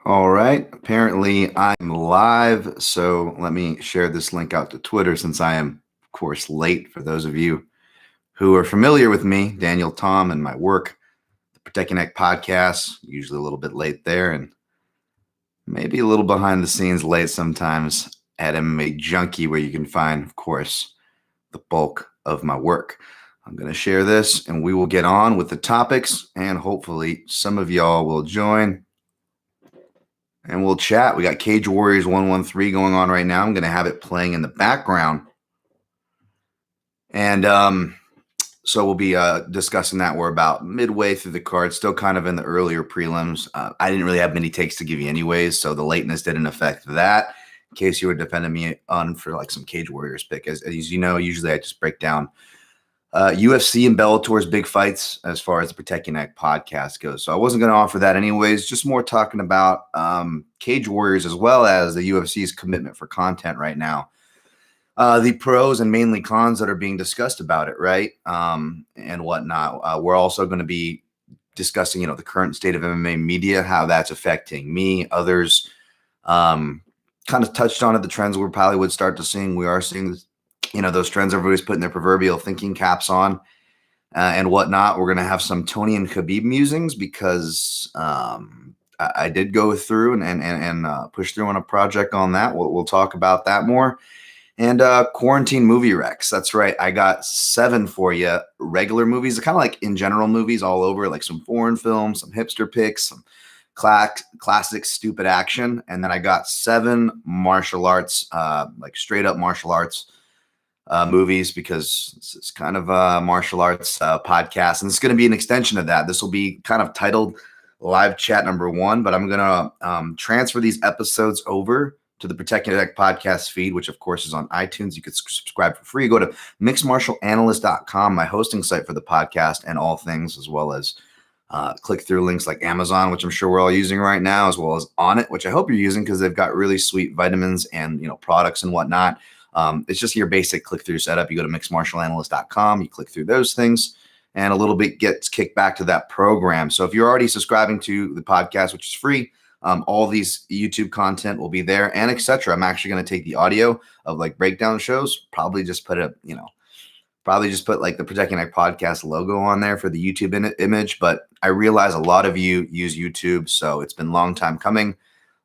All right. Apparently, I'm live. So let me share this link out to Twitter since I am, of course, late. For those of you who are familiar with me, Daniel Tom, and my work, the Protect Your Neck podcast, usually a little bit late there and maybe a little behind the scenes late sometimes at MMA Junkie, where you can find, of course, the bulk of my work. I'm going to share this and we will get on with the topics, and hopefully some of y'all will join. And we'll chat. We got Cage Warriors 113 going on right now. I'm going to have it playing in the background. And so we'll be discussing that. We're about midway through the card, still kind of in the earlier prelims. I didn't really have many takes to give you anyways, so the lateness didn't affect that. In case you were depending me on for like some Cage Warriors pick. As you know, usually I just break down UFC and Bellator's big fights as far as the Protect Your Neck podcast goes. So I wasn't going to offer that anyways, just more talking about Cage Warriors as well as the UFC's commitment for content right now. The pros and mainly cons that are being discussed about it, right? And whatnot. We're also going to be discussing, the current state of MMA media, how that's affecting me, others. Kind of touched on it, the trends we probably would start to seeing. We are seeing those trends everybody's putting their proverbial thinking caps on and whatnot. We're going to have some Tony and Khabib musings because I did go through and push through on a project on that. We'll talk about that more. And quarantine movie recs. That's right. I got 7 for you. Regular movies, kind of like in general movies all over, like some foreign films, some hipster picks, some classic stupid action. And then I got 7 martial arts, like straight up martial arts movies, because it's kind of a martial arts podcast, and it's going to be an extension of that. This will be kind of titled Live Chat number 1, but I'm going to transfer these episodes over to the Protect Your Neck podcast feed, which of course is on iTunes. You could subscribe for free. Go to mixedmartialanalyst.com, my hosting site for the podcast and all things, as well as click through links like Amazon, which I'm sure we're all using right now, as well as On It, which I hope you're using because they've got really sweet vitamins and products and whatnot. It's just your basic click-through setup. You go to mixedmartialanalyst.com, you click through those things, and a little bit gets kicked back to that program. So if you're already subscribing to the podcast, which is free, all these YouTube content will be there, and etc. I'm actually going to take the audio of like breakdown shows, probably just put like the Protect Your Neck podcast logo on there for the YouTube image. But I realize a lot of you use YouTube, so it's been a long time coming.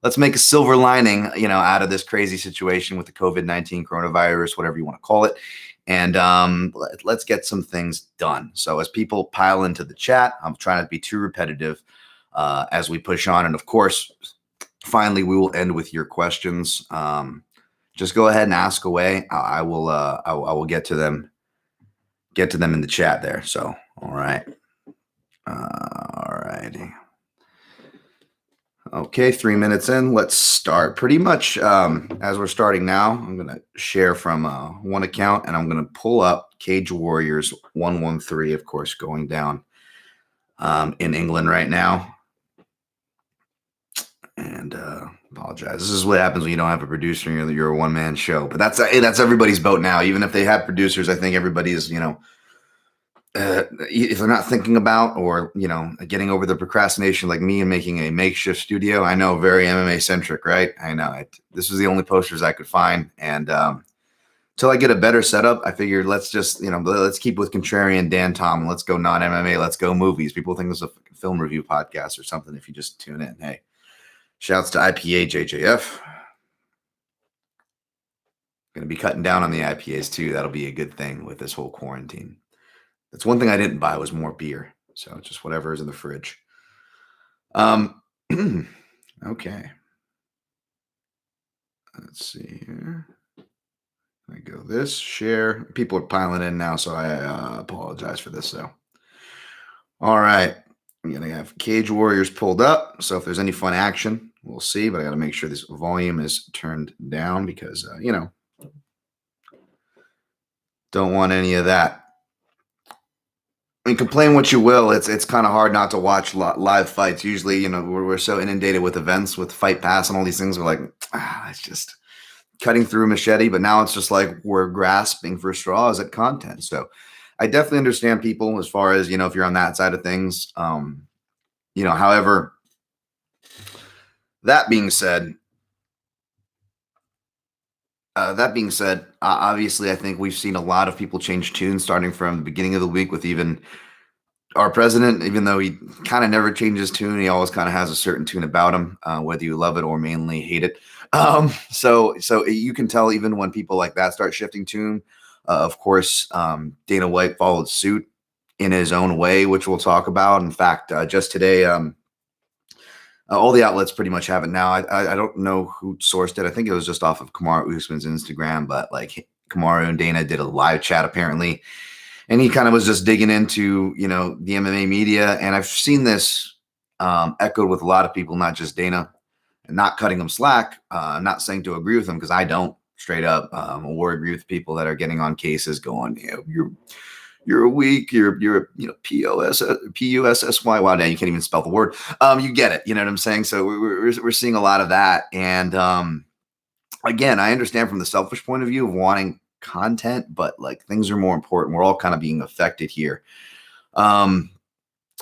Let's make a silver lining, out of this crazy situation with the COVID-19 coronavirus, whatever you want to call it. And let's get some things done. So as people pile into the chat, I'm trying not to be too repetitive as we push on. And of course, finally, we will end with your questions. Just go ahead and ask away. I will get to them in the chat there. So, all right. All righty. Okay, 3 minutes in, let's start. Pretty much as we're starting now, I'm going to share from one account, and I'm going to pull up Cage Warriors 113, of course, going down in England right now. And apologize. This is what happens when you don't have a producer and you're a one-man show. But that's everybody's boat now. Even if they have producers, I think everybody is, if they're not thinking about or, getting over the procrastination like me and making a makeshift studio. I know, very MMA centric, right? I know. This was the only posters I could find. And until I get a better setup, I figured let's just, let's keep with contrarian Dan Tom. Let's go non-MMA. Let's go movies. People think this is a film review podcast or something if you just tune in. Hey, shouts to IPA JJF. Going to be cutting down on the IPAs too. That'll be a good thing with this whole quarantine. That's one thing I didn't buy was more beer. So just whatever is in the fridge. Okay. Let's see here. I go this, share. People are piling in now, so I apologize for this. So, all right. I'm going to have Cage Warriors pulled up. So if there's any fun action, we'll see. But I got to make sure this volume is turned down because, don't want any of that. I mean, complain what you will. It's kind of hard not to watch live fights. Usually, we're so inundated with events, with Fight Pass and all these things. We're like, it's just cutting through a machete. But now it's just like we're grasping for straws at content. So I definitely understand people as far as, if you're on that side of things. However, That being said, obviously, I think we've seen a lot of people change tunes starting from the beginning of the week with even our president, even though he kind of never changes tune, he always kind of has a certain tune about him, whether you love it or mainly hate it. So you can tell even when people like that start shifting tune. Of course, Dana White followed suit in his own way, which we'll talk about. In fact, just today, all the outlets pretty much have it now. I don't know who sourced it. I think it was just off of Kamaru Usman's Instagram, but like Kamaru and Dana did a live chat apparently, and he kind of was just digging into the MMA media, and I've seen this echoed with a lot of people, not just Dana, and not cutting him slack. I'm not saying to agree with him because I don't straight up, or agree with people that are getting on cases going, you're weak, you're PUSSY. Wow, now you can't even spell the word. You get it, you know what I'm saying? So we're seeing a lot of that, and again, I understand from the selfish point of view of wanting content, but like things are more important. We're all kind of being affected here.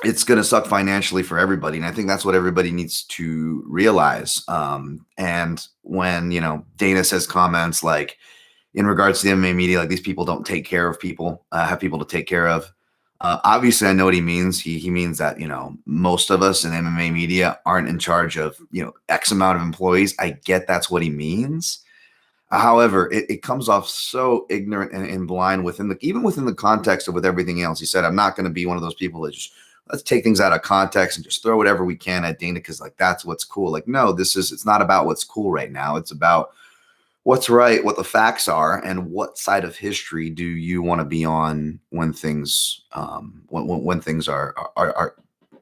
It's going to suck financially for everybody, and I think that's what everybody needs to realize. And when Dana says comments like, in regards to the MMA media, like these people don't take care of people, have people to take care of. Obviously, I know what he means. He means that, most of us in MMA media aren't in charge of, X amount of employees. I get that's what he means. However, it comes off so ignorant and blind even within the context of with everything else. He said, I'm not going to be one of those people that just let's take things out of context and just throw whatever we can at Dana because like that's what's cool. Like, no, it's not about what's cool right now. It's about what's right, what the facts are, and what side of history do you want to be on when things when things are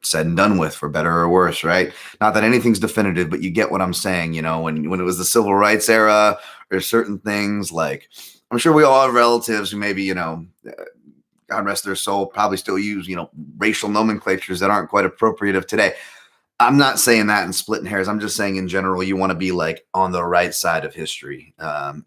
said and done with, for better or worse, right? Not that anything's definitive, but you get what I'm saying. When it was the civil rights era, there's certain things like I'm sure we all have relatives who maybe God rest their soul, probably still use racial nomenclatures that aren't quite appropriate of today. I'm not saying that and splitting hairs. I'm just saying in general, you want to be like on the right side of history, on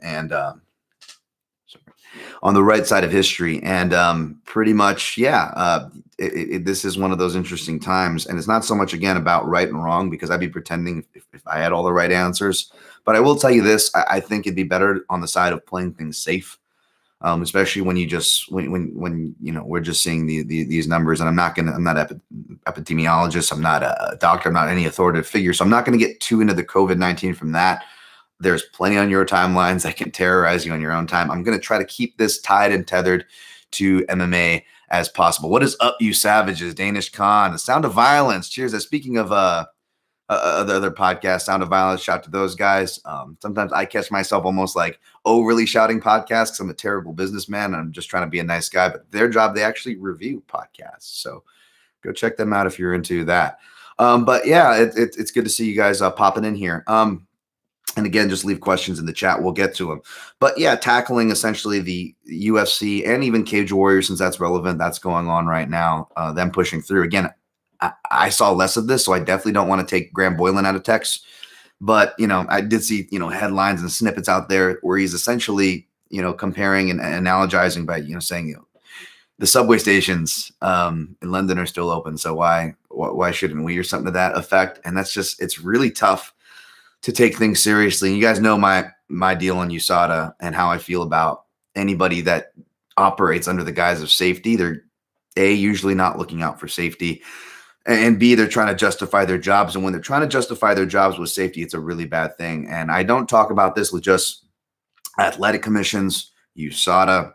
the right side of history. And pretty much, yeah, this is one of those interesting times. And it's not so much, again, about right and wrong, because I'd be pretending if I had all the right answers. But I will tell you this, I think it'd be better on the side of playing things safe. Especially when you just when we're just seeing these numbers, and I'm not epidemiologist, I'm not a doctor, I'm not any authoritative figure, so I'm not going to get too into the COVID-19 from that. There's plenty on your timelines that can terrorize you on your own time. I'm going to try to keep this tied and tethered to MMA as possible. What is up, you savages? Danish Khan, The Sound of Violence. Cheers. Speaking of the other podcast, Sound of Violence, shout to those guys. Sometimes I catch myself almost like overly shouting podcasts because I'm a terrible businessman and I'm just trying to be a nice guy, but their job, they actually review podcasts. So go check them out if you're into that. But yeah, it's good to see you guys popping in here. And again, just leave questions in the chat. We'll get to them. But yeah, tackling essentially the UFC and even Cage Warriors, since that's relevant, that's going on right now, them pushing through. Again, I saw less of this, so I definitely don't want to take Graham Boylan out of text. But, I did see, headlines and snippets out there where he's essentially, comparing and analogizing by, saying, the subway stations in London are still open. So why shouldn't we, or something to that effect? And that's just, it's really tough to take things seriously. And you guys know my deal on USADA and how I feel about anybody that operates under the guise of safety. They're usually not looking out for safety. And B, they're trying to justify their jobs. And when they're trying to justify their jobs with safety, it's a really bad thing. And I don't talk about this with just athletic commissions, USADA.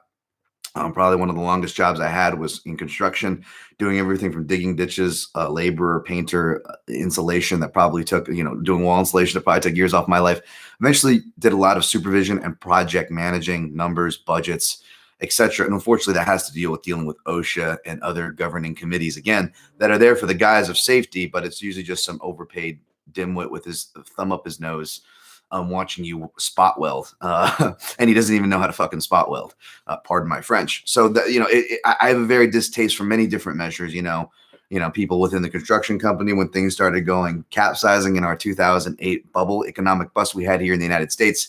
Probably one of the longest jobs I had was in construction, doing everything from digging ditches, laborer, painter, insulation that probably took, doing wall insulation that probably took years off my life. Eventually did a lot of supervision and project managing, numbers, budgets, etc. And unfortunately, that has to dealing with OSHA and other governing committees, again, that are there for the guise of safety, but it's usually just some overpaid dimwit with his thumb up his nose, watching you spot weld, and he doesn't even know how to fucking spot weld. Pardon my French. So I have a very distaste for many different measures. People within the construction company, when things started going capsizing in our 2008 bubble economic bust we had here in the United States.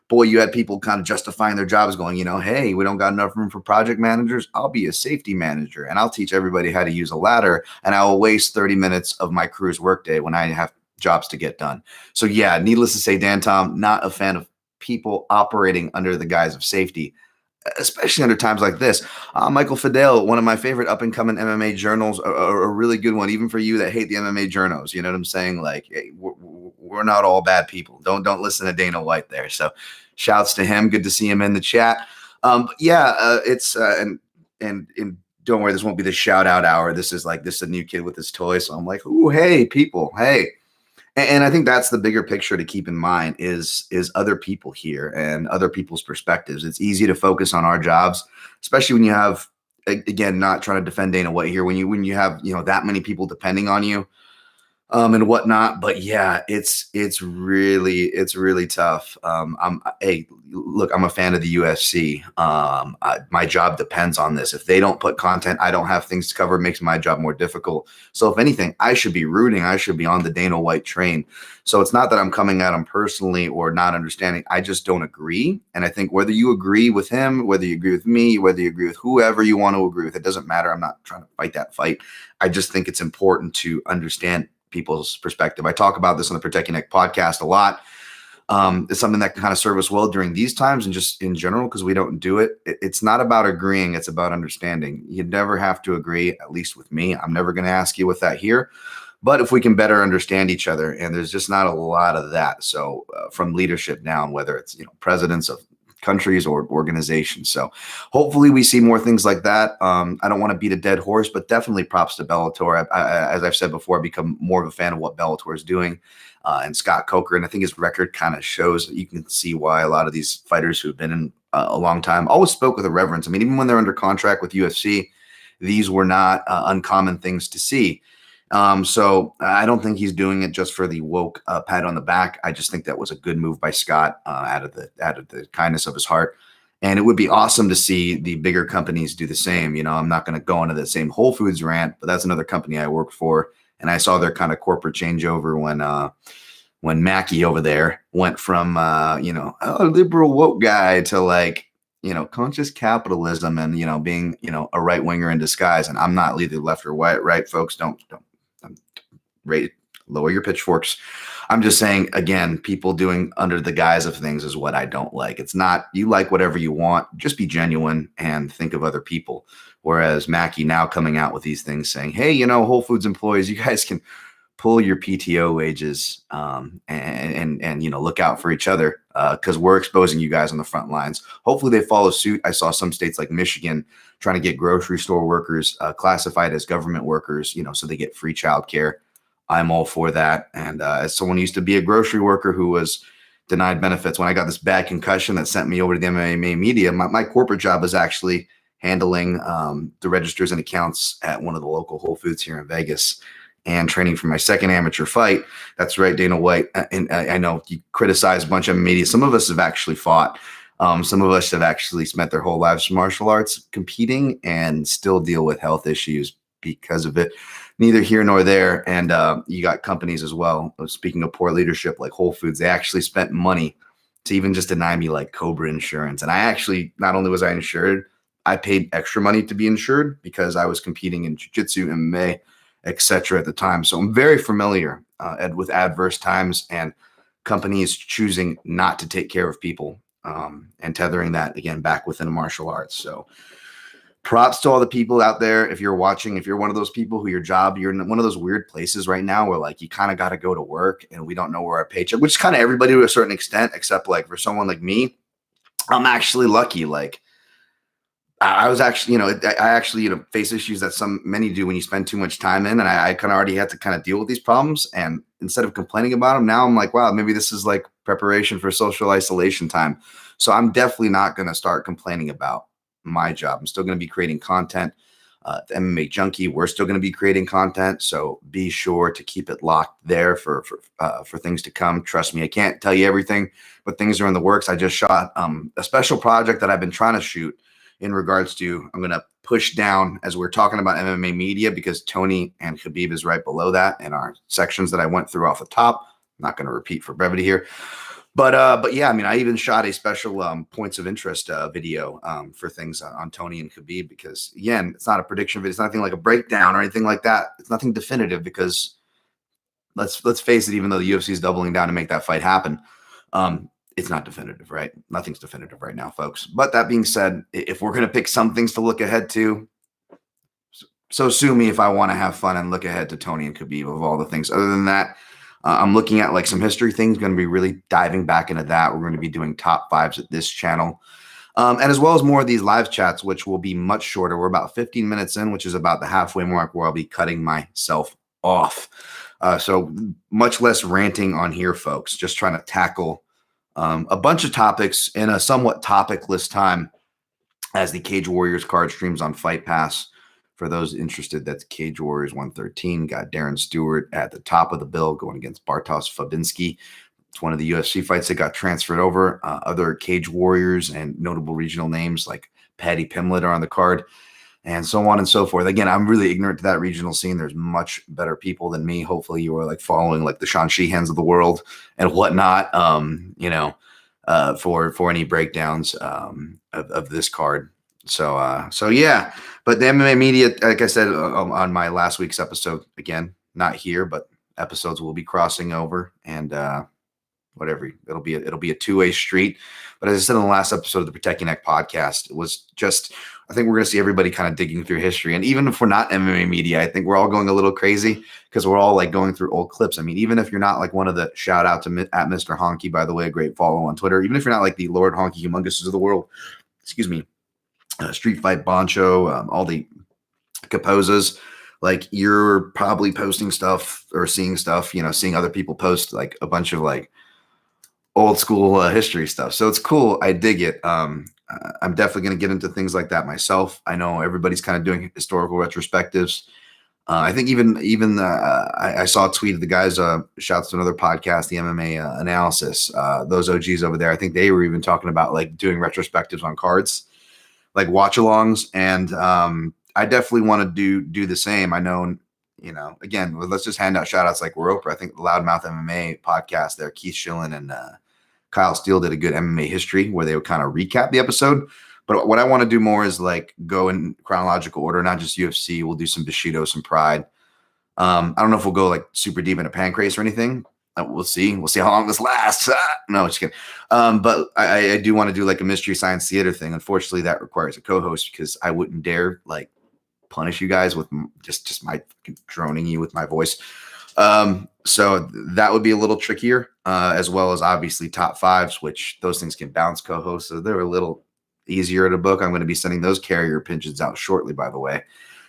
Boy, you had people kind of justifying their jobs going, hey, we don't got enough room for project managers. I'll be a safety manager and I'll teach everybody how to use a ladder, and I will waste 30 minutes of my crew's workday when I have jobs to get done. So yeah, needless to say, Dan Tom, not a fan of people operating under the guise of safety, especially under times like this. Michael Fidel, one of my favorite up and coming MMA journals, a really good one, even for you that hate the MMA journals. You know what I'm saying? Like, hey, we're not all bad people. Don't listen to Dana White there. So, shouts to him. Good to see him in the chat. But yeah, it's and don't worry, this won't be the shout out hour. This is a new kid with his toy. So I'm like, ooh, hey, people, hey. And I think that's the bigger picture to keep in mind is other people here and other people's perspectives. It's easy to focus on our jobs, especially when you have, again, not trying to defend Dana White here, when you have, that many people depending on you, and whatnot. But yeah, it's really tough. Hey, look, I'm a fan of the UFC. My job depends on this. If they don't put content, I don't have things to cover. It makes my job more difficult. So if anything, I should be rooting. I should be on the Dana White train. So it's not that I'm coming at him personally or not understanding. I just don't agree. And I think whether you agree with him, whether you agree with me, whether you agree with whoever you want to agree with, it doesn't matter. I'm not trying to fight that fight. I just think it's important to understand people's perspective. I talk about this on the Protect Your Neck podcast a lot. It's something that can kind of serve us well during these times and just in general, because we don't do it. It's not about agreeing. It's about understanding. You never have to agree, at least with me. I'm never going to ask you with that here. But if we can better understand each other, and there's just not a lot of that. So from leadership down, whether it's presidents of countries or organizations. So hopefully we see more things like that. I don't want to beat a dead horse, but definitely props to Bellator. As I've said before, I've become more of a fan of what Bellator is doing. And Scott Coker, and I think his record kind of shows that you can see why a lot of these fighters who've been in a long time always spoke with a reverence. I mean, even when they're under contract with UFC, these were not uncommon things to see. So I don't think he's doing it just for the woke pat on the back. I just think that was a good move by Scott out of the kindness of his heart. And it would be awesome to see the bigger companies do the same. I'm not going to go into the same Whole Foods rant, but that's another company I work for. And I saw their kind of corporate changeover when Mackey over there went from, a liberal woke guy to conscious capitalism and, being, a right winger in disguise. And I'm not either left or right, folks. Don't lower your pitchforks. I'm just saying, again, people doing under the guise of things is what I don't like. It's not, you like whatever you want, just be genuine and think of other people. Whereas Mackey now coming out with these things saying, hey, Whole Foods employees, you guys can pull your PTO wages and look out for each other because we're exposing you guys on the front lines. Hopefully they follow suit. I saw some states like Michigan trying to get grocery store workers classified as government workers, so they get free childcare. I'm all for that. And as someone who used to be a grocery worker who was denied benefits, when I got this bad concussion that sent me over to the MMA media, my corporate job is actually handling the registers and accounts at one of the local Whole Foods here in Vegas and training for my second amateur fight. That's right, Dana White. And I know you criticize a bunch of media. Some of us have actually fought. Some of us have actually spent their whole lives in martial arts competing and still deal with health issues because of it. Neither here nor there. And you got companies as well. Speaking of poor leadership, like Whole Foods, they actually spent money to even just deny me like Cobra insurance. And I actually, not only was I insured, I paid extra money to be insured because I was competing in jiu-jitsu, MMA, etc. at the time. So I'm very familiar with adverse times and companies choosing not to take care of people and tethering that again back within martial arts. So props to all the people out there. If you're watching, if you're one of those people who you're in one of those weird places right now where you kind of got to go to work and we don't know where our paycheck, which is kind of everybody to a certain extent, except for someone like me, I'm actually lucky. I was actually, I actually, face issues that many do when you spend too much time in. And I kind of already had to kind of deal with these problems. And instead of complaining about them, now I'm like, wow, maybe this is preparation for social isolation time. So I'm definitely not going to start complaining about my job. I'm still going to be creating content. The MMA Junkie, we're still going to be creating content. So be sure to keep it locked there for things to come. Trust me, I can't tell you everything, but things are in the works. I just shot a special project that I've been trying to shoot in regards to, I'm going to push down as we're talking about MMA media because Tony and Khabib is right below that in our sections that I went through off the top. I'm not going to repeat for brevity here. But yeah, I mean, I even shot a special points of interest video for things on Tony and Khabib because, again, it's not a prediction video. It's nothing like a breakdown or anything like that. It's nothing definitive because let's face it, even though the UFC is doubling down to make that fight happen, it's not definitive, right? Nothing's definitive right now, folks. But that being said, if we're going to pick some things to look ahead to, so sue me if I want to have fun and look ahead to Tony and Khabib of all the things. Other than that, I'm looking at like some history things, going to be really diving back into that. We're going to be doing top fives at this channel. And as well as more of these live chats, which will be much shorter. We're about 15 minutes in, which is about the halfway mark where I'll be cutting myself off. So much less ranting on here, folks. Just trying to tackle a bunch of topics in a somewhat topicless time as the Cage Warriors card streams on Fight Pass. For those interested, that's Cage Warriors 113. Got Darren Stewart at the top of the bill going against Bartosz Fabinski. It's one of the UFC fights that got transferred over. Other Cage Warriors and notable regional names like Paddy Pimblett are on the card, and so on and so forth. Again, I'm really ignorant to that regional scene. There's much better people than me. Hopefully you are like following like the Sean Sheehans of the world and whatnot, for any breakdowns of this card. So yeah, but the MMA media, like I said on my last week's episode, again, not here, but episodes will be crossing over, and whatever, it'll be a two-way street. But as I said in the last episode of the Protect Your Neck podcast, it was just, I think we're going to see everybody kind of digging through history. And even if we're not MMA media, I think we're all going a little crazy because we're all like going through old clips. I mean, even if you're not like one of the shout out to at Mr. Honky, by the way, a great follow on Twitter, even if you're not like the Lord Honky Humonguses of the world, excuse me, Street Fight Boncho, all the Capozas, like you're probably posting stuff or seeing stuff, seeing other people post like a bunch of like old school history stuff. So it's cool. I dig it. I'm definitely going to get into things like that myself. I know everybody's kind of doing historical retrospectives. I think even I saw a tweet of the guys, shouts to another podcast, the MMA Analysis, those OGs over there. I think they were even talking about like doing retrospectives on cards, like watch-alongs, and I definitely want to do the same. I know, again, let's just hand out shout-outs like we're Oprah. I think the Loudmouth MMA podcast there, Keith Schillen and Kyle Steele did a good MMA history where they would kind of recap the episode. But what I want to do more is like go in chronological order, not just UFC. We'll do some Bushido, some Pride. I don't know if we'll go like super deep into Pancrase or anything. We'll see. We'll see how long this lasts. No, just kidding. But I do want to do like a Mystery Science Theater thing. Unfortunately, that requires a co-host because I wouldn't dare like punish you guys with just my droning you with my voice. So that would be a little trickier, as well as obviously top fives, which those things can bounce co-hosts. So they're a little easier to book. I'm going to be sending those carrier pigeons out shortly, by the way.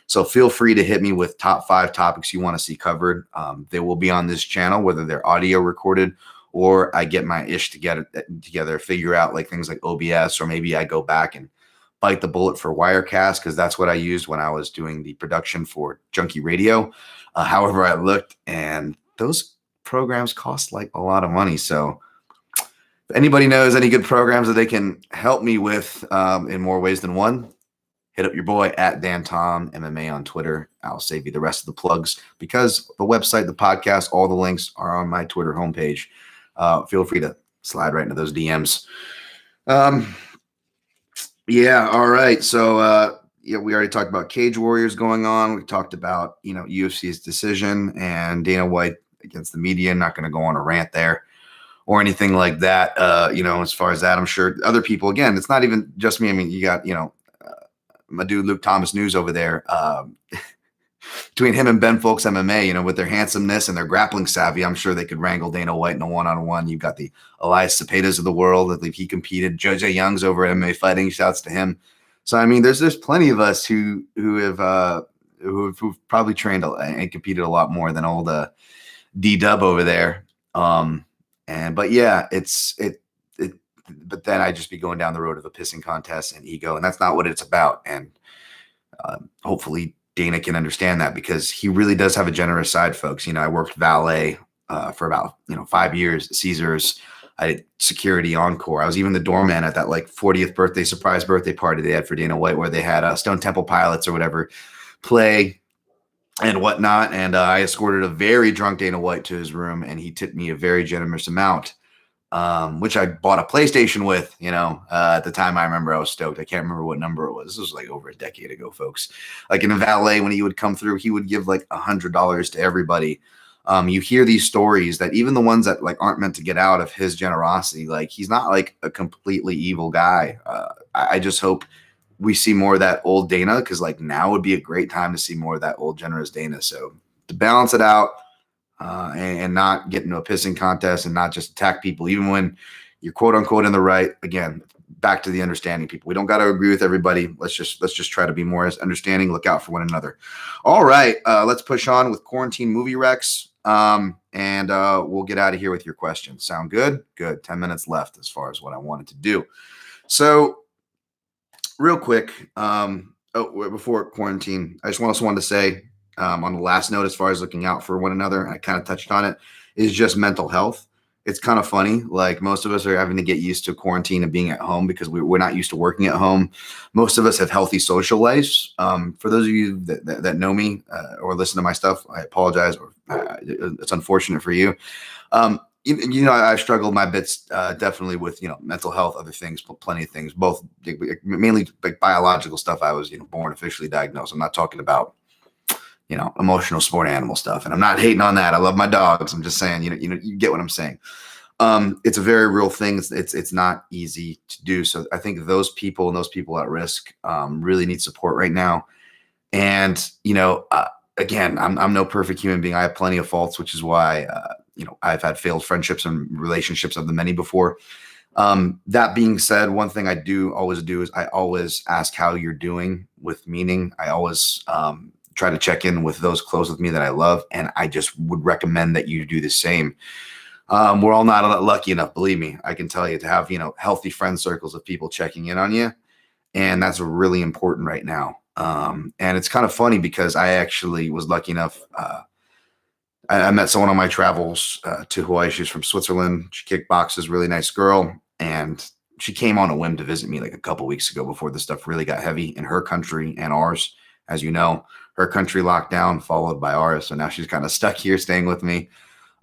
So feel free to hit me with top 5 topics you want to see covered. They will be on this channel, whether they're audio recorded or I get my ish together, figure out like things like OBS, or maybe I go back and bite the bullet for Wirecast because that's what I used when I was doing the production for Junkie Radio. However, I looked and those programs cost like a lot of money. So if anybody knows any good programs that they can help me with in more ways than one, hit up your boy at Dan Tom MMA on Twitter. I'll save you the rest of the plugs because the website, the podcast, all the links are on my Twitter homepage. Feel free to slide right into those DMs. Yeah. All right. So, yeah, we already talked about Cage Warriors going on. We talked about, UFC's decision and Dana White against the media. Not going to go on a rant there or anything like that. As far as that, I'm sure other people, again, it's not even just me. I mean, you got, my dude Luke Thomas News over there, between him and Ben Folks MMA, with their handsomeness and their grappling savvy, I'm sure they could wrangle Dana White in a one-on-one. You've got the Elias Cepedas of the world. I believe he competed. JoJo Young's over at MMA Fighting. Shouts to him. So, I mean, there's plenty of us who've probably trained and competed a lot more than old D-Dub over there. But yeah, but then I'd just be going down the road of a pissing contest and ego, and that's not what it's about. And hopefully Dana can understand that because he really does have a generous side, folks. I worked valet for about 5 years, Caesars. I did security encore. I was even the doorman at that like 40th surprise birthday party they had for Dana White, where they had Stone Temple Pilots or whatever play and whatnot. And I escorted a very drunk Dana White to his room, and he tipped me a very generous amount, which I bought a PlayStation with. At the time, I remember I was stoked. I can't remember what number it was. This was like over a decade ago, folks. Like in a valet, when he would come through, he would give like $100 to everybody. You hear these stories that even the ones that like aren't meant to get out of his generosity, like he's not like a completely evil guy. I just hope we see more of that old Dana, because like now would be a great time to see more of that old generous Dana. So to balance it out, and not get into a pissing contest and not just attack people, even when you're quote unquote in the right. Again, back to the understanding people. We don't got to agree with everybody. Let's just try to be more understanding, look out for one another. All right. Let's push on with quarantine movie recs. And we'll get out of here with your questions. Sound good? Good. 10 minutes left as far as what I wanted to do. So real quick, before quarantine, I just also wanted to say, on the last note, as far as looking out for one another, and I kind of touched on it, is just mental health. It's kind of funny. Like most of us are having to get used to quarantine and being at home because we're not used to working at home. Most of us have healthy social lives. For those of you that know me or listen to my stuff, I apologize. Or it's unfortunate for you. I've struggled my bits definitely with, mental health, other things, plenty of things, both mainly like biological stuff. I was, born officially diagnosed. I'm not talking about, emotional sport animal stuff. And I'm not hating on that. I love my dogs. I'm just saying, you get what I'm saying. It's a very real thing. It's not easy to do. So I think those people and those people at risk really need support right now. And, again, I'm no perfect human being. I have plenty of faults, which is why, I've had failed friendships and relationships of the many before. That being said, one thing I do always do is I always ask how you're doing with meaning. I always try to check in with those close with me that I love. And I just would recommend that you do the same. We're all not lucky enough, believe me, I can tell you, to have, healthy friend circles of people checking in on you. And that's really important right now. And it's kind of funny because I actually was lucky enough. I met someone on my travels to Hawaii. She's from Switzerland. She kickboxes, really nice girl. And she came on a whim to visit me like a couple weeks ago before this stuff really got heavy in her country and ours. As you know, her country locked down, followed by ours. So now she's kind of stuck here staying with me.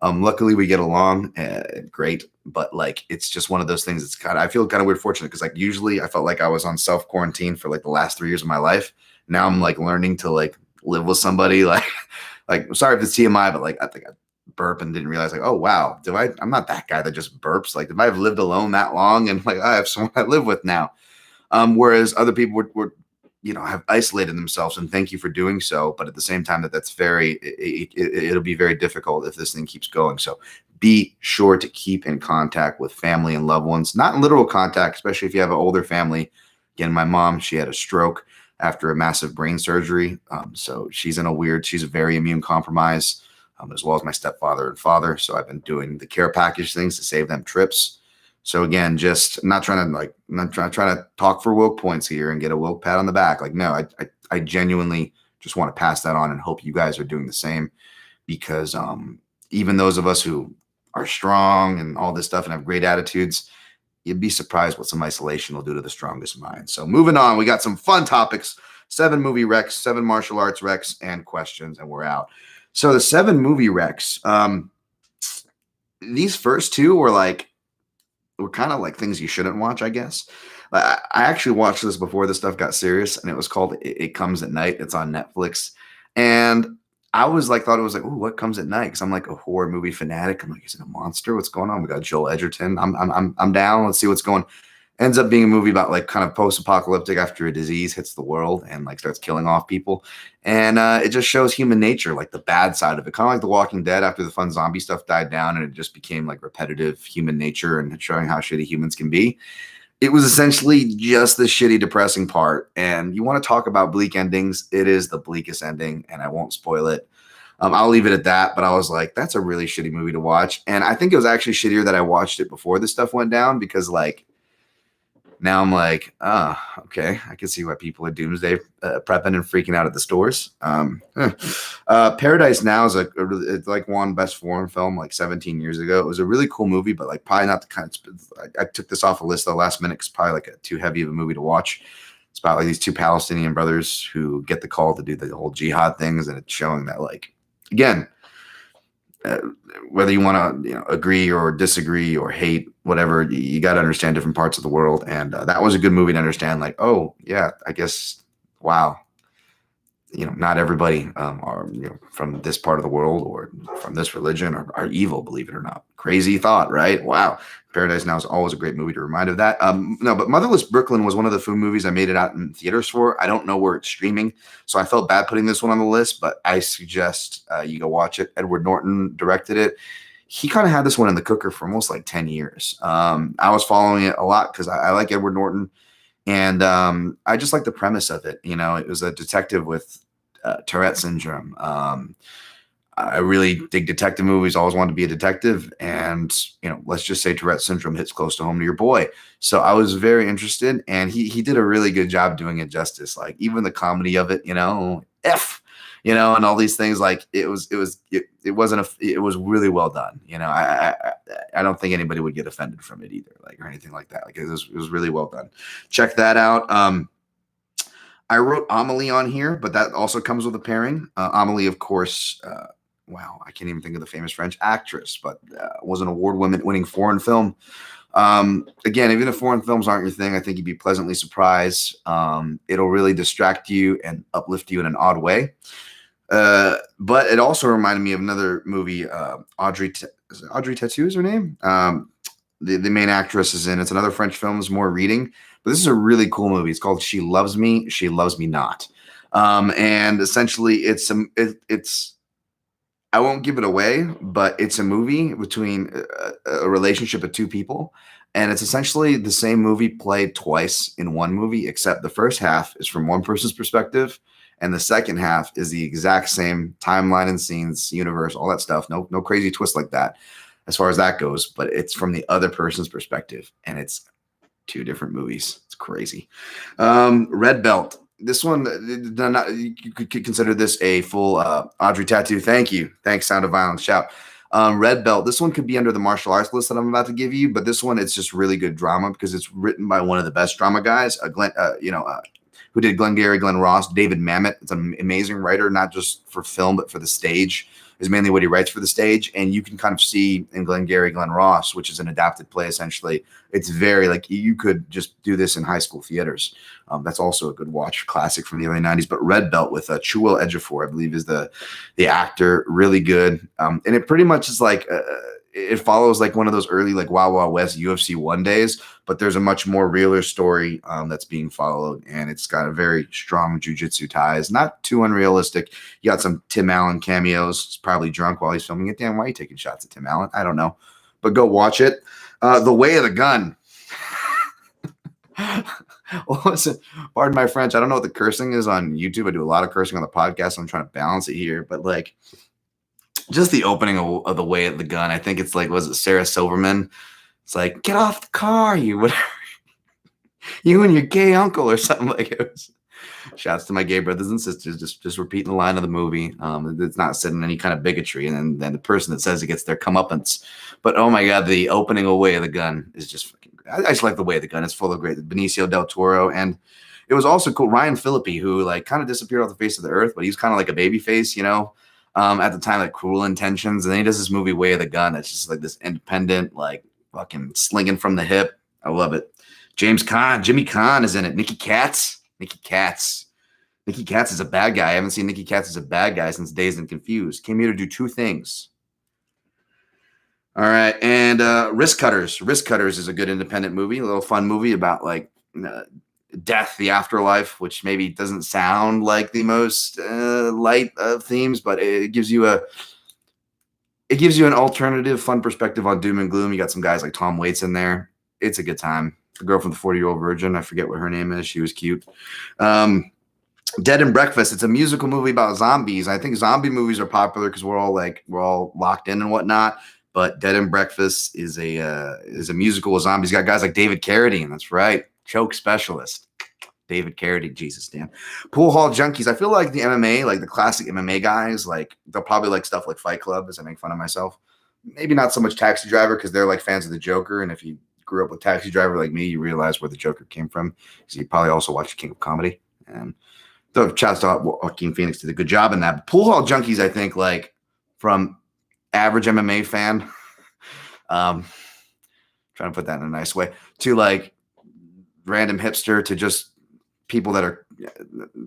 Luckily, we get along great. But like, it's just one of those things. I feel kind of weird fortunate because like usually I felt like I was on self quarantine for like the last 3 years of my life. Now I'm like learning to like live with somebody like sorry if it's TMI, but like I think I burp and didn't realize like, oh wow, I'm not that guy that just burps. Like, if I've lived alone that long and like I have someone I live with now. Whereas other people would have isolated themselves, and thank you for doing so. But at the same time, it'll be very difficult if this thing keeps going. So be sure to keep in contact with family and loved ones, not in literal contact, especially if you have an older family. Again, my mom, she had a stroke after a massive brain surgery. So she's very immune compromised, as well as my stepfather and father. So I've been doing the care package things to save them trips. So again, just not trying to talk for woke points here and get a woke pat on the back. Like, no, I genuinely just want to pass that on and hope you guys are doing the same, because even those of us who are strong and all this stuff and have great attitudes, you'd be surprised what some isolation will do to the strongest mind. So moving on, we got some fun topics: 7 movie recs, 7 martial arts recs, and questions, and we're out. So the 7 movie recs, these first 2 were kind of like things you shouldn't watch, I guess. I actually watched this before this stuff got serious, and it was called It Comes at Night. It's on Netflix. And I was like, thought it was like, ooh, what comes at night? Because I'm like a horror movie fanatic. I'm like, is it a monster? What's going on? We got Joel Edgerton. I'm down. Let's see what's going. Ends up being a movie about like kind of post-apocalyptic after a disease hits the world and like starts killing off people. And it just shows human nature, like the bad side of it. Kind of like The Walking Dead after the fun zombie stuff died down and it just became like repetitive human nature and showing how shitty humans can be. It was essentially just the shitty, depressing part. And you want to talk about bleak endings, it is the bleakest ending, and I won't spoil it. I'll leave it at that. But I was like, that's a really shitty movie to watch. And I think it was actually shittier that I watched it before this stuff went down, because like, now I'm like, okay, I can see why people are doomsday prepping and freaking out at the stores. Paradise Now is it's like won Best Foreign Film like 17 years ago. It was a really cool movie, but like probably not the kind of, I took this off a list at the last minute because probably like too heavy of a movie to watch. It's about like these 2 Palestinian brothers who get the call to do the whole jihad things, and it's showing that like, again, whether you want to agree or disagree or hate, whatever, you got to understand different parts of the world. And that was a good movie to understand, like, oh yeah, I guess, wow, not everybody are from this part of the world or from this religion are evil, believe it or not. Crazy thought, right? Wow. Paradise Now is always a great movie to remind of that. No, but Motherless Brooklyn was one of the few movies I made it out in theaters for. I don't know where it's streaming, so I felt bad putting this one on the list, but I suggest you go watch it. Edward Norton directed it. He kind of had this one in the cooker for almost like 10 years. I was following it a lot because I like Edward Norton. And I just like the premise of it. It was a detective with Tourette syndrome. I really dig detective movies, always wanted to be a detective. And, let's just say Tourette syndrome hits close to home to your boy. So I was very interested, and he did a really good job doing it justice. Like even the comedy of it, and all these things, like it was really well done. I don't think anybody would get offended from it either, like, or anything like that. Like it was really well done. Check that out. I wrote Amelie on here, but that also comes with a pairing. Amelie, of course, wow, I can't even think of the famous French actress, but was an award-winning foreign film. Again, even if foreign films aren't your thing, I think you'd be pleasantly surprised. It'll really distract you and uplift you in an odd way. But it also reminded me of another movie, Audrey Tautou is her name. The main actress is in. It's another French film. It's more reading, but this is a really cool movie. It's called She Loves Me, She Loves Me Not. And essentially it's I won't give it away, but it's a movie between a relationship of two people. And it's essentially the same movie played twice in one movie, except the first half is from one person's perspective. And the second half is the exact same timeline and scenes, universe, all that stuff. No crazy twist like that as far as that goes, but it's from the other person's perspective. And it's two different movies. It's crazy. Red Belt. This one, you could consider this a full Audrey Tautou. Thank you. Thanks, Sound of Violence. Shout. Red Belt. This one could be under the martial arts list that I'm about to give you, but this one, it's just really good drama because it's written by one of the best drama guys, who did Glengarry Glen Ross, David Mamet. It's an amazing writer, not just for film, but for the stage. Is mainly what he writes for the stage. And you can kind of see in Glengarry Glen Ross, which is an adapted play, essentially. It's very like you could just do this in high school theaters. That's also a good watch classic from the early 90s. But Red Belt with Chiwetel Ejiofor, I believe, is the actor. Really good. And it pretty much is like it follows like one of those early like Wild Wild West UFC 1 days, but there's a much more realer story that's being followed, and it's got a very strong jujitsu ties. Not too unrealistic. You got some Tim Allen cameos. He's probably drunk while he's filming it. Damn, why are you taking shots at Tim Allen? I don't know, but go watch it. The Way of the Gun. Well, listen, pardon my French. I don't know what the cursing is on YouTube. I do a lot of cursing on the podcast. So I'm trying to balance it here, but like, just the opening of The Way of the Gun. I think it's like, was it Sarah Silverman? It's like, get off the car, you whatever, you and your gay uncle or something like it. Shouts to my gay brothers and sisters, just repeating the line of the movie. It's not setting any kind of bigotry, and then the person that says it gets their comeuppance. But oh my god, the opening of Way of the Gun is just fucking great. I just like The Way of the Gun. It's full of great Benicio del Toro, and it was also cool. Ryan Phillippe, who like kind of disappeared off the face of the earth, but he's kind of like a baby face, at the time, like Cruel Intentions. And then he does this movie, Way of the Gun. It's just like this independent, like fucking slinging from the hip. I love it. Jimmy Caan is in it. Nikki Katz is a bad guy. I haven't seen Nikki Katz as a bad guy since Dazed and Confused. Came here to do two things. All right. And Risk Cutters. Risk Cutters is a good independent movie, a little fun movie about like death, the afterlife, which maybe doesn't sound like the most light of themes, but it gives you an alternative, fun perspective on doom and gloom. You got some guys like Tom Waits in there. It's a good time. The girl from the 40-Year-Old Virgin, I forget what her name is. She was cute. Dead and Breakfast. It's a musical movie about zombies. I think zombie movies are popular because we're all locked in and whatnot. But Dead and Breakfast is a musical with zombies. Got guys like David Carradine. That's right. Choke specialist. David Carradine. Jesus, Dan. Pool Hall Junkies. I feel like the MMA, like the classic MMA guys, like they'll probably like stuff like Fight Club, as I make fun of myself. Maybe not so much Taxi Driver because they're like fans of the Joker. And if you grew up with Taxi Driver like me, you realize where the Joker came from. So you probably also watched King of Comedy. And the chat thought Joaquin Phoenix did a good job in that. But Pool Hall Junkies, I think, like from average MMA fan, trying to put that in a nice way, to like random hipster, to just people that are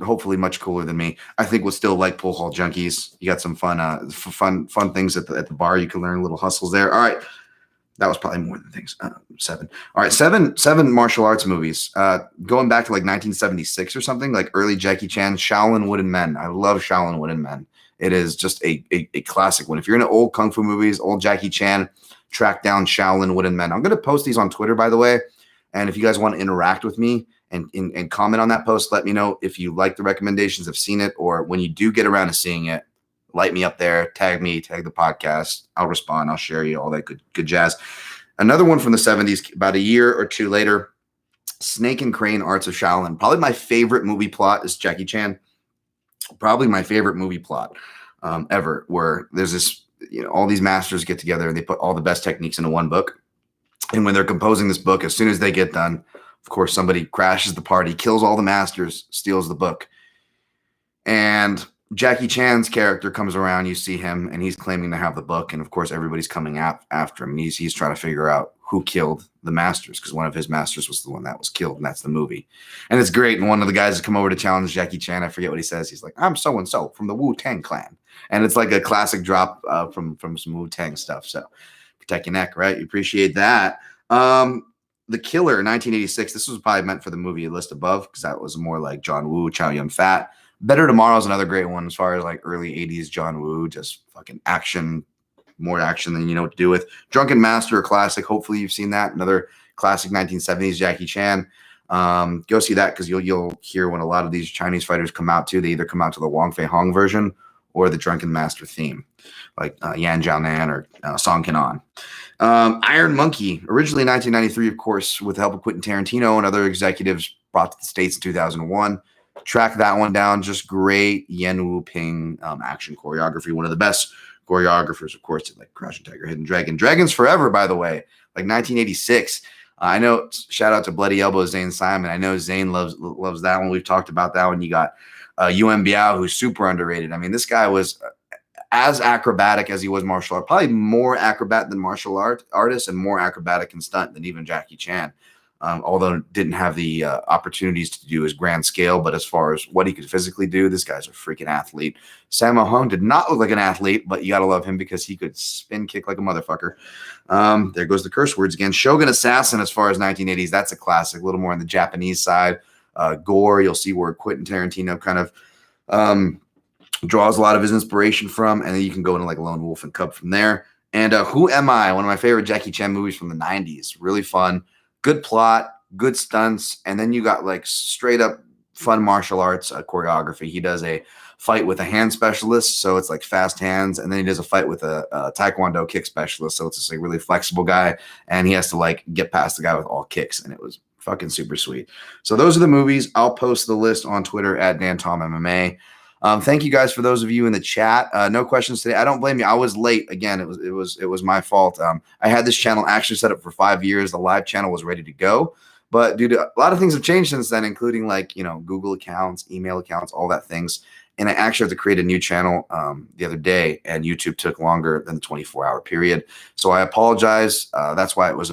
hopefully much cooler than me. I think we'll still like pool hall junkies. You got some fun things at the bar. You can learn little hustles there. All right. That was probably more than things. 7. All right, seven martial arts movies. Going back to like 1976 or something, like early Jackie Chan, Shaolin Wooden Men. I love Shaolin Wooden Men. It is just a classic one. If you're into old kung fu movies, old Jackie Chan, track down Shaolin Wooden Men. I'm going to post these on Twitter, by the way. And if you guys want to interact with me and comment on that post, let me know if you like the recommendations, have seen it, or when you do get around to seeing it, light me up there, tag me, tag the podcast. I'll respond. I'll share you all that good jazz. Another one from the 70s, about a year or two later, Snake and Crane, Arts of Shaolin. Probably my favorite movie plot is Jackie Chan. Probably my favorite movie plot ever, where there's this, all these masters get together and they put all the best techniques into one book. And when they're composing this book, as soon as they get done, of course, somebody crashes the party, kills all the masters, steals the book. And Jackie Chan's character comes around, you see him, and he's claiming to have the book. And of course, everybody's coming after him. And he's trying to figure out who killed the masters, because one of his masters was the one that was killed. And that's the movie. And it's great. And one of the guys has come over to challenge Jackie Chan. I forget what he says. He's like, I'm so-and-so from the Wu-Tang clan. And it's like a classic drop from some Wu-Tang stuff. So protect your neck, right? You appreciate that. The Killer, 1986. This was probably meant for the movie list above, because that was more like John Woo, Chow Yun-Fat. Better Tomorrow is another great one as far as like early 80s John Woo, just fucking action, more action than you know what to do with. Drunken Master, a classic. Hopefully you've seen that. Another classic 1970s Jackie Chan. Go see that, because you'll hear when a lot of these Chinese fighters come out too. They either come out to the Wong Fei Hong version or the Drunken Master theme, like Yan Jiaonan or Song Kenan. Iron Monkey, originally 1993, of course, with the help of Quentin Tarantino and other executives, brought to the States in 2001. Track that one down. Just great Yen Wu Ping action choreography. One of the best choreographers, of course, like Crouching Tiger, Hidden Dragon. Dragons Forever, by the way, like 1986. I know, shout out to Bloody Elbow, Zane Simon. I know Zane loves that one. We've talked about that one. You got Yuan Biao, who's super underrated. I mean, this guy was as acrobatic as he was martial art, probably more acrobat than martial artist, and more acrobatic and stunt than even Jackie Chan. Although didn't have the opportunities to do his grand scale, but as far as what he could physically do, this guy's a freaking athlete. Sammo Hung did not look like an athlete, but you got to love him because he could spin kick like a motherfucker. There goes the curse words again. Shogun Assassin, as far as 1980s, that's a classic, a little more on the Japanese side. Gore, you'll see where Quentin Tarantino kind of draws a lot of his inspiration from, and then you can go into like Lone Wolf and Cub from there. And Who Am I? One of my favorite Jackie Chan movies from the 90s. Really fun. Good plot, good stunts, and then you got like straight up fun martial arts choreography. He does a fight with a hand specialist, so it's like fast hands, and then he does a fight with a taekwondo kick specialist, so it's just like really flexible guy, and he has to like get past the guy with all kicks, and it was fucking super sweet. So those are the movies. I'll post the list on Twitter at DanTomMMA. Thank you guys for those of you in the chat. No questions today. I don't blame you. I was late again. It was my fault. I had this channel actually set up for 5 years. The live channel was ready to go, but dude, a lot of things have changed since then, including like, Google accounts, email accounts, all that things. And I actually had to create a new channel the other day, and YouTube took longer than the 24-hour period. So I apologize. That's why it was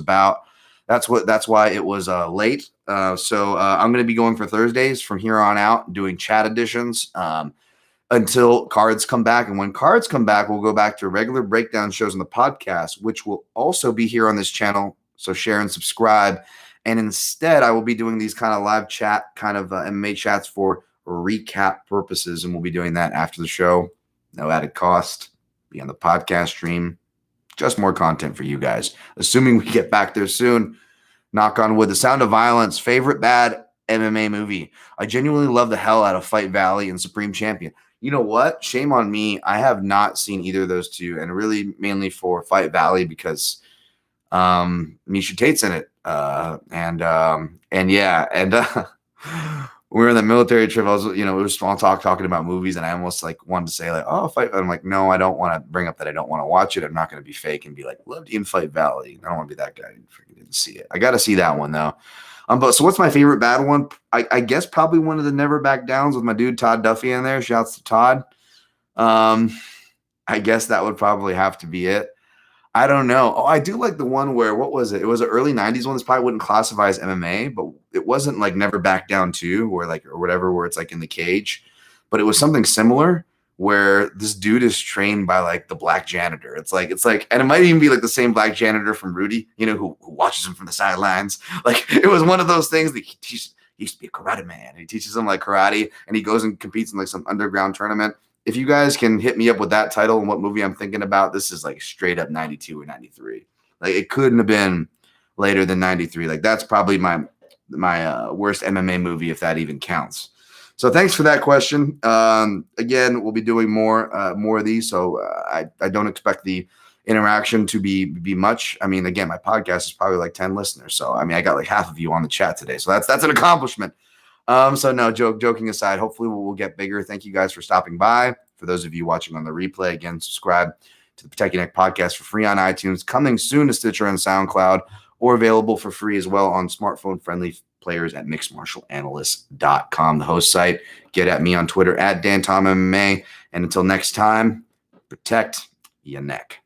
late. So I'm going to be going for Thursdays from here on out, doing chat editions until cards come back. And when cards come back, we'll go back to regular breakdown shows on the podcast, which will also be here on this channel. So share and subscribe. And instead, I will be doing these kind of live chat, kind of MMA chats for recap purposes. And we'll be doing that after the show. No added cost. Be on the podcast stream. Just more content for you guys. Assuming we get back there soon. Knock on wood. The Sound of Violence, favorite bad MMA movie. I genuinely love the hell out of Fight Valley and Supreme Champion. You know what? Shame on me. I have not seen either of those two, and really mainly for Fight Valley because Misha Tate's in it. We were in the military trip. I was, it was small talk talking about movies, and I almost like wanted to say like, oh, Fight. I'm like, no, I don't want to bring up that I don't want to watch it. I'm not going to be fake and be like, loved you in Fight Valley. I don't want to be that guy who freaking didn't see it. I got to see that one though. But so what's my favorite bad one? I guess probably one of the Never Back Downs with my dude Todd Duffy in there. Shouts to Todd. I guess that would probably have to be it. I don't know. Oh, I do like the one where, what was it? It was an early 90s one. This probably wouldn't classify as MMA, but it wasn't like Never Back Down 2 or like, or whatever, where it's like in the cage, but it was something similar where this dude is trained by like the black janitor. It's like, and it might even be like the same black janitor from Rudy, who watches him from the sidelines. Like it was one of those things that he teaches. He used to be a karate man. And he teaches him like karate, and he goes and competes in like some underground tournament. If you guys can hit me up with that title and what movie I'm thinking about, this is like straight up 92 or 93. Like it couldn't have been later than 93. Like that's probably my worst MMA movie, if that even counts. So thanks for that question. Again, we'll be doing more of these. So I don't expect the interaction to be much. I mean, again, my podcast is probably like 10 listeners. So I mean, I got like half of you on the chat today. So that's an accomplishment. So no, joking aside, hopefully we'll get bigger. Thank you guys for stopping by. For those of you watching on the replay, again, subscribe to the Protect Your Neck podcast for free on iTunes, coming soon to Stitcher and SoundCloud, or available for free as well on smartphone-friendly players at mixedmartialanalyst.com, the host site. Get at me on Twitter at DanTomMMA. And until next time, protect your neck.